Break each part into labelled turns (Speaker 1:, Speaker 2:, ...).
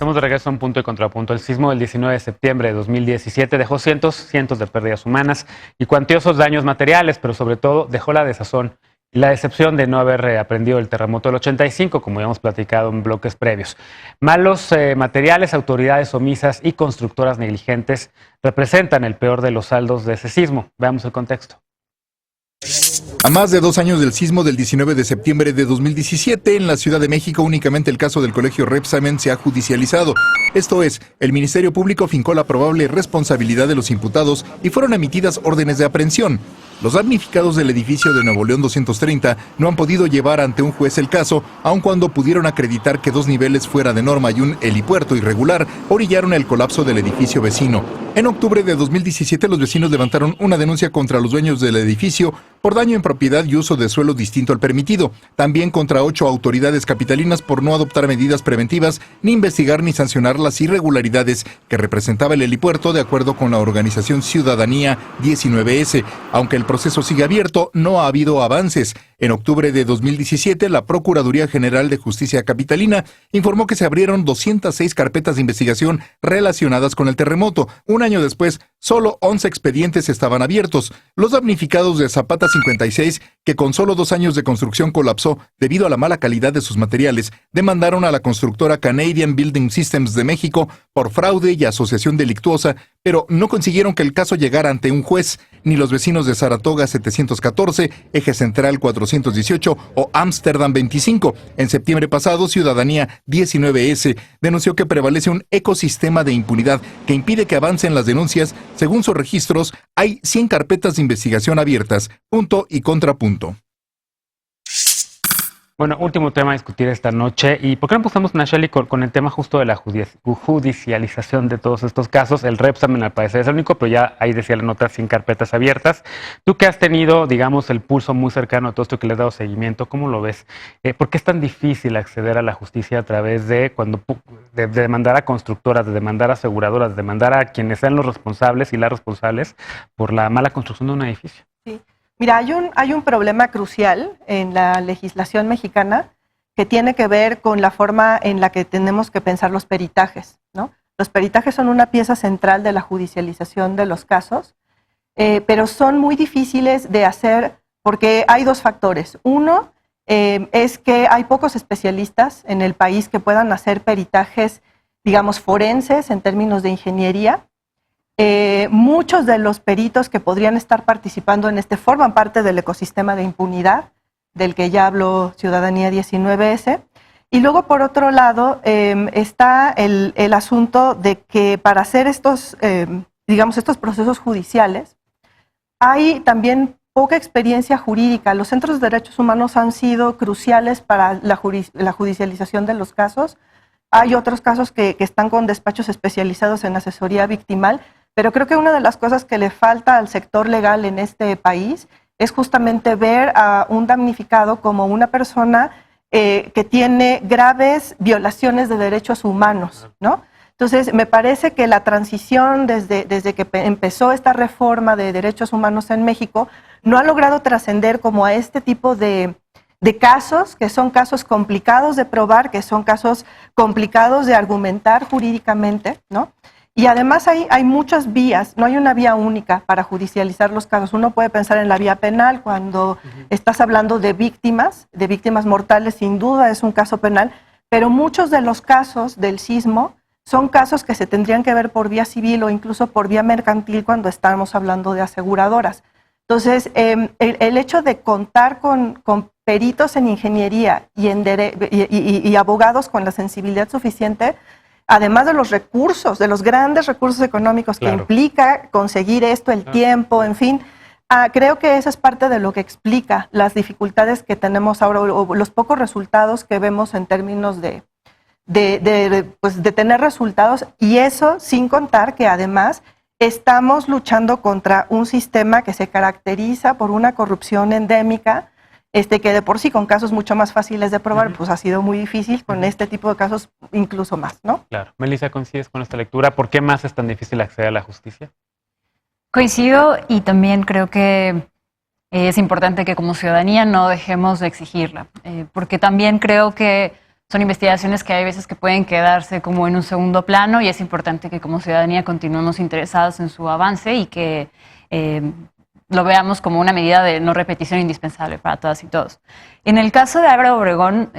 Speaker 1: Estamos de regreso a Un Punto y Contrapunto. El sismo del 19 de septiembre de 2017 dejó cientos de pérdidas humanas y cuantiosos daños materiales, pero sobre todo dejó la desazón y la decepción de no haber aprendido el terremoto del 85, como ya hemos platicado en bloques previos. Malos materiales, autoridades omisas y constructoras negligentes representan el peor de los saldos de ese sismo. Veamos el contexto.
Speaker 2: A más de 2 años del sismo del 19 de septiembre de 2017, en la Ciudad de México únicamente el caso del colegio Repsamen se ha judicializado. Esto es, el Ministerio Público fincó la probable responsabilidad de los imputados y fueron emitidas órdenes de aprehensión. Los damnificados del edificio de Nuevo León 230 no han podido llevar ante un juez el caso, aun cuando pudieron acreditar que 2 niveles fuera de norma y un helipuerto irregular orillaron el colapso del edificio vecino. En octubre de 2017, los vecinos levantaron una denuncia contra los dueños del edificio por daño en propiedad y uso de suelo distinto al permitido. También contra 8 autoridades capitalinas por no adoptar medidas preventivas, ni investigar ni sancionar las irregularidades que representaba el helipuerto, de acuerdo con la organización Ciudadanía 19S. Aunque el proceso sigue abierto, no ha habido avances. En octubre de 2017, la Procuraduría General de Justicia Capitalina informó que se abrieron 206 carpetas de investigación relacionadas con el terremoto. Un año después, solo 11 expedientes estaban abiertos. Los damnificados de Zapata 56, que con solo 2 años de construcción colapsó debido a la mala calidad de sus materiales, demandaron a la constructora Canadian Building Systems de México por fraude y asociación delictuosa, pero no consiguieron que el caso llegara ante un juez. Ni los vecinos de Saratoga 714, Eje Central 418 o Ámsterdam 25. En septiembre pasado, Ciudadanía 19S denunció que prevalece un ecosistema de impunidad que impide que avancen las denuncias. Según sus registros, hay 100 carpetas de investigación abiertas. Punto y contrapunto.
Speaker 1: Bueno, último tema a discutir esta noche. ¿Y por qué no empezamos, Nacheli, con el tema justo de la judicialización de todos estos casos? El Repsamen al parecer es el único, pero ya ahí decía la nota 100 carpetas abiertas. Tú que has tenido, digamos, el pulso muy cercano a todo esto, que le has dado seguimiento, ¿cómo lo ves? ¿Por qué es tan difícil acceder a la justicia a través de demandar a constructoras, de demandar a aseguradoras, de demandar a quienes sean los responsables y las responsables por la mala construcción de un edificio?
Speaker 3: Sí. Mira, hay un problema crucial en la legislación mexicana que tiene que ver con la forma en la que tenemos que pensar los peritajes, ¿no? Los peritajes son una pieza central de la judicialización de los casos, pero son muy difíciles de hacer porque hay 2 factores. Uno es que hay pocos especialistas en el país que puedan hacer peritajes, digamos, forenses en términos de ingeniería. Muchos de los peritos que podrían estar participando en forman parte del ecosistema de impunidad del que ya habló Ciudadanía 19S. Y luego, por otro lado, está el asunto de que para hacer estos procesos judiciales hay también poca experiencia jurídica. Los centros de derechos humanos han sido cruciales para la judicialización de los casos. Hay otros casos que están con despachos especializados en asesoría victimal, pero creo que una de las cosas que le falta al sector legal en este país es justamente ver a un damnificado como una persona que tiene graves violaciones de derechos humanos, ¿no? Entonces, me parece que la transición desde que empezó esta reforma de derechos humanos en México no ha logrado trascender como a este tipo de casos, que son casos complicados de probar, que son casos complicados de argumentar jurídicamente, ¿no? Y además hay muchas vías, no hay una vía única para judicializar los casos. Uno puede pensar en la vía penal cuando estás hablando de víctimas mortales, sin duda es un caso penal, pero muchos de los casos del sismo son casos que se tendrían que ver por vía civil o incluso por vía mercantil cuando estamos hablando de aseguradoras. Entonces, el hecho de contar con peritos en ingeniería y abogados con la sensibilidad suficiente, además de los recursos, de los grandes recursos económicos que implica conseguir esto, el tiempo, en fin, creo que esa es parte de lo que explica las dificultades que tenemos ahora o los pocos resultados que vemos en términos de tener resultados, y eso sin contar que además estamos luchando contra un sistema que se caracteriza por una corrupción endémica, que de por sí con casos mucho más fáciles de probar, pues ha sido muy difícil, con este tipo de casos incluso más, ¿no?
Speaker 1: Claro. Melissa, ¿coincides con esta lectura? ¿Por qué más es tan difícil acceder a la justicia?
Speaker 4: Coincido, y también creo que es importante que como ciudadanía no dejemos de exigirla, porque también creo que son investigaciones que hay veces que pueden quedarse como en un segundo plano y es importante que como ciudadanía continuemos interesados en su avance y que lo veamos como una medida de no repetición indispensable para todas y todos. En el caso de Álvaro Obregón,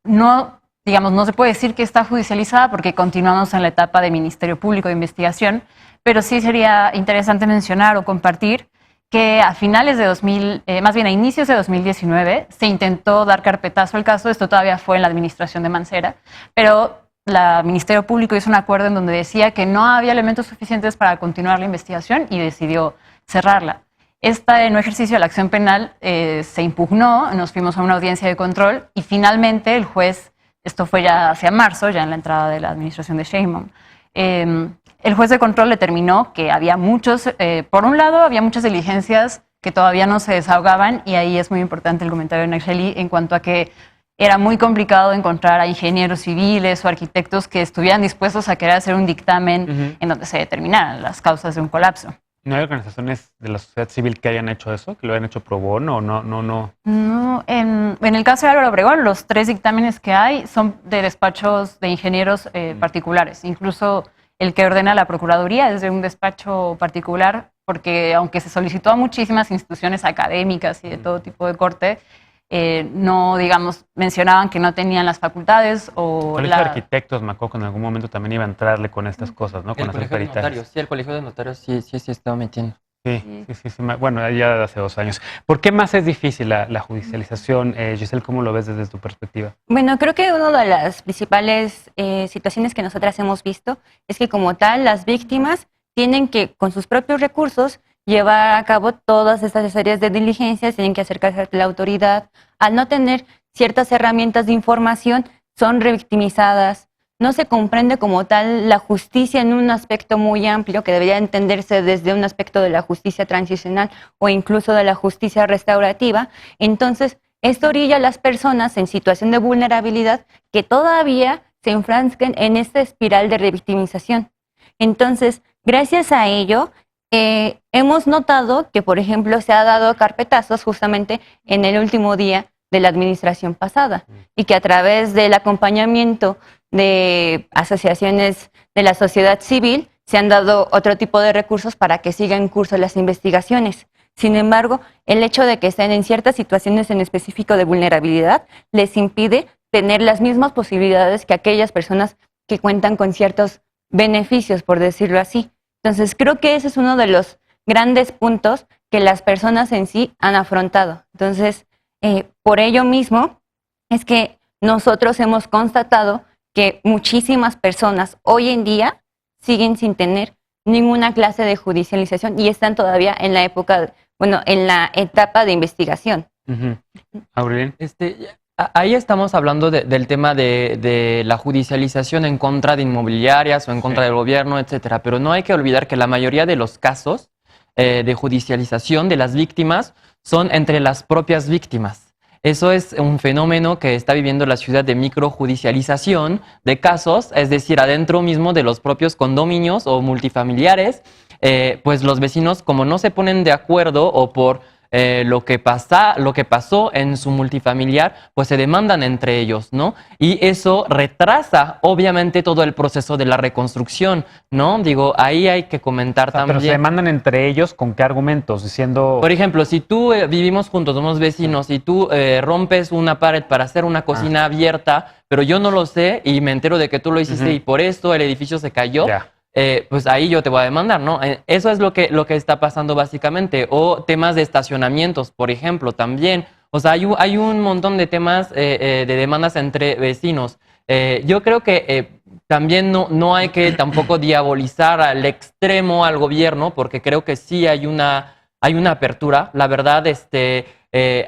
Speaker 4: no se puede decir que está judicializada porque continuamos en la etapa de Ministerio Público de Investigación, pero sí sería interesante mencionar o compartir que a finales de más bien a inicios de 2019, se intentó dar carpetazo al caso. Esto todavía fue en la administración de Mancera, pero el Ministerio Público hizo un acuerdo en donde decía que no había elementos suficientes para continuar la investigación y decidió cerrarla. Este no ejercicio de la acción penal se impugnó, nos fuimos a una audiencia de control y finalmente el juez, esto fue ya hacia marzo, ya en la entrada de la administración de Sheinbaum, el juez de control determinó que había por un lado, había muchas diligencias que todavía no se desahogaban y ahí es muy importante el comentario de Nacheli en cuanto a que era muy complicado encontrar a ingenieros civiles o arquitectos que estuvieran dispuestos a querer hacer un dictamen en donde se determinaran las causas de un colapso.
Speaker 1: ¿No hay organizaciones de la sociedad civil que hayan hecho eso? ¿Que lo hayan hecho pro bono o no?
Speaker 4: No, en el caso de Álvaro Obregón, los 3 dictámenes que hay son de despachos de ingenieros particulares. Incluso el que ordena la Procuraduría es de un despacho particular, porque aunque se solicitó a muchísimas instituciones académicas y de todo tipo de corte, mencionaban que no tenían las facultades o...
Speaker 1: El colegio de arquitectos, me acuerdo que en algún momento también iba a entrarle con estas cosas, ¿no? Con
Speaker 5: el colegio de notarios, sí, el colegio de notarios sí estaba metiendo.
Speaker 1: Sí. Bueno, ya hace 2 años. ¿Por qué más es difícil la judicialización? Giselle, ¿cómo lo ves desde tu perspectiva?
Speaker 6: Bueno, creo que una de las principales situaciones que nosotras hemos visto es que como tal las víctimas tienen que, con sus propios recursos, llevar a cabo todas estas series de diligencias, tienen que acercarse a la autoridad. Al no tener ciertas herramientas de información, son revictimizadas. No se comprende como tal la justicia en un aspecto muy amplio que debería entenderse desde un aspecto de la justicia transicional o incluso de la justicia restaurativa. Entonces, esto orilla a las personas en situación de vulnerabilidad que todavía se enfrascan en esta espiral de revictimización. Entonces, gracias a ello, hemos notado que, por ejemplo, se ha dado carpetazos justamente en el último día de la administración pasada y que a través del acompañamiento de asociaciones de la sociedad civil se han dado otro tipo de recursos para que sigan en curso las investigaciones. Sin embargo, el hecho de que estén en ciertas situaciones en específico de vulnerabilidad les impide tener las mismas posibilidades que aquellas personas que cuentan con ciertos beneficios, por decirlo así. Entonces, creo que ese es uno de los grandes puntos que las personas en sí han afrontado. Entonces, por ello mismo, es que nosotros hemos constatado que muchísimas personas hoy en día siguen sin tener ninguna clase de judicialización y están todavía en la época, en la etapa de investigación.
Speaker 1: Aurelien.
Speaker 5: Ahí estamos hablando del tema de la judicialización en contra de inmobiliarias o en contra del gobierno, etcétera. Pero no hay que olvidar que la mayoría de los casos de judicialización de las víctimas son entre las propias víctimas. Eso es un fenómeno que está viviendo la ciudad de microjudicialización de casos, es decir, adentro mismo de los propios condominios o multifamiliares, pues los vecinos, como no se ponen de acuerdo o por lo que pasó en su multifamiliar, pues se demandan entre ellos, ¿no? Y eso retrasa, obviamente, todo el proceso de la reconstrucción, ¿no? Digo, ahí hay que comentar también.
Speaker 1: Pero se demandan entre ellos, ¿con qué argumentos? Diciendo...
Speaker 5: Por ejemplo, si tú vivimos juntos, somos vecinos, y tú rompes una pared para hacer una cocina abierta, pero yo no lo sé y me entero de que tú lo hiciste y por esto el edificio se cayó, pues ahí yo te voy a demandar, ¿no? Eso es lo que está pasando básicamente. O temas de estacionamientos, por ejemplo, también. O sea, hay un montón de temas de demandas entre vecinos. Yo creo que también no hay que tampoco diabolizar al extremo al gobierno, porque creo que sí hay una apertura. La verdad,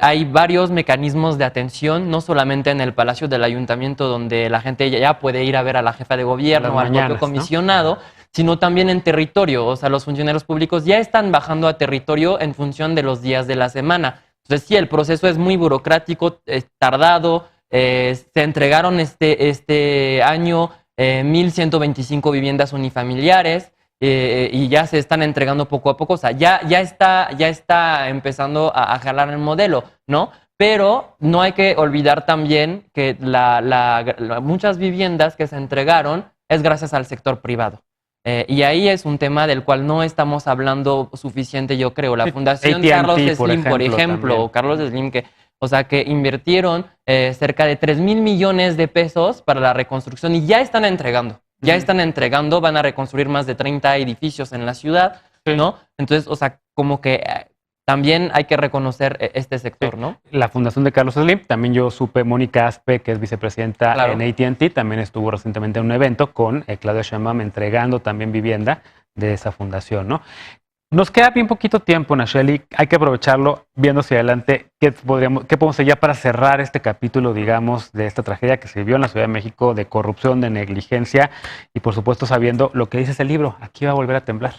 Speaker 5: hay varios mecanismos de atención, no solamente en el Palacio del Ayuntamiento, donde la gente ya puede ir a ver a la jefa de gobierno o al propio comisionado, ¿no? Sino también en territorio. O sea, los funcionarios públicos ya están bajando a territorio en función de los días de la semana. Entonces, sí, el proceso es muy burocrático, tardado. Se entregaron este año 1,125 viviendas unifamiliares. Y ya se están entregando poco a poco, o sea, ya está empezando a jalar el modelo, ¿no? pero no hay que olvidar también que muchas viviendas que se entregaron es gracias al sector privado. Y ahí es un tema del cual no estamos hablando suficiente, yo creo. La Fundación
Speaker 1: AT&T,
Speaker 5: Carlos Slim, por ejemplo,
Speaker 1: también.
Speaker 5: o Carlos Slim, que invirtieron cerca de 3,000 millones de pesos para la reconstrucción y ya están entregando. Ya están entregando, van a reconstruir más de 30 edificios en la ciudad, ¿no? Entonces, o sea, como que también hay que reconocer este sector, ¿no?
Speaker 1: La Fundación de Carlos Slim, también yo supe, Mónica Aspe, que es vicepresidenta
Speaker 5: Claro.
Speaker 1: en AT&T, también estuvo recientemente en un evento con Claudia Sheinbaum entregando también vivienda de esa fundación, ¿no? Nos queda bien poquito tiempo, Nacheli, hay que aprovecharlo viendo hacia adelante qué podemos hacer ya para cerrar este capítulo, digamos, de esta tragedia que se vivió en la Ciudad de México, de corrupción, de negligencia y por supuesto sabiendo lo que dice ese libro, aquí va a volver a temblar.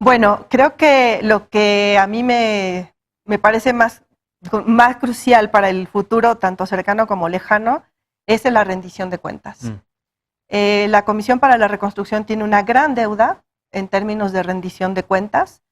Speaker 3: Bueno, creo que lo que a mí me parece más crucial para el futuro, tanto cercano como lejano, es la rendición de cuentas. La Comisión para la Reconstrucción tiene una gran deuda en términos de rendición de cuentas,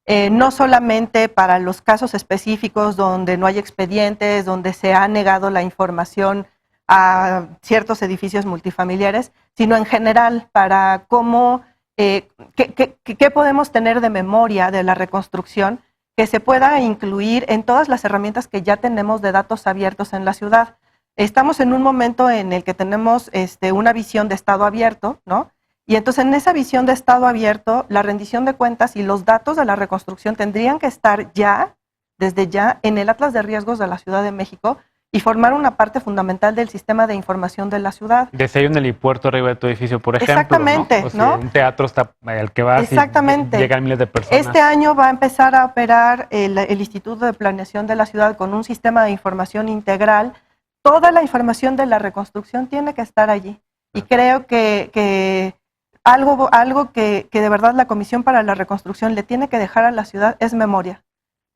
Speaker 3: no solamente para los casos específicos donde no hay expedientes, donde se ha negado la información a ciertos edificios multifamiliares, sino en general para cómo, qué podemos tener de memoria de la reconstrucción que se pueda incluir en todas las herramientas que ya tenemos de datos abiertos en la ciudad. Estamos en un momento en el que tenemos una visión de Estado abierto, ¿no? Y entonces en esa visión de Estado abierto, la rendición de cuentas y los datos de la reconstrucción tendrían que estar ya, desde ya, en el Atlas de Riesgos de la Ciudad de México y formar una parte fundamental del sistema de información de la ciudad.
Speaker 1: Desde ahí un helipuerto arriba de tu edificio, por ejemplo.
Speaker 3: Exactamente,
Speaker 1: ¿no? O sea,
Speaker 3: ¿no?
Speaker 1: un teatro está al que vas
Speaker 3: Exactamente.
Speaker 1: y llegan miles de personas.
Speaker 3: Este año va a empezar a operar el Instituto de Planeación de la Ciudad con un sistema de información integral. Toda la información de la reconstrucción tiene que estar allí. Y creo que algo que de verdad la Comisión para la Reconstrucción le tiene que dejar a la ciudad es memoria,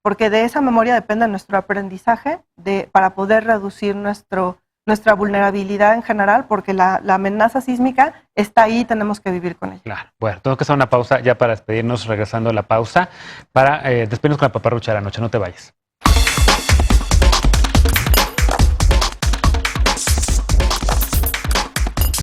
Speaker 3: porque de esa memoria depende nuestro aprendizaje para poder reducir nuestra vulnerabilidad en general, porque la amenaza sísmica está ahí y tenemos que vivir con ella.
Speaker 1: Claro. Bueno, tengo que hacer una pausa ya para despedirnos, regresando a la pausa, para despedirnos con la paparrucha de la noche. No te vayas.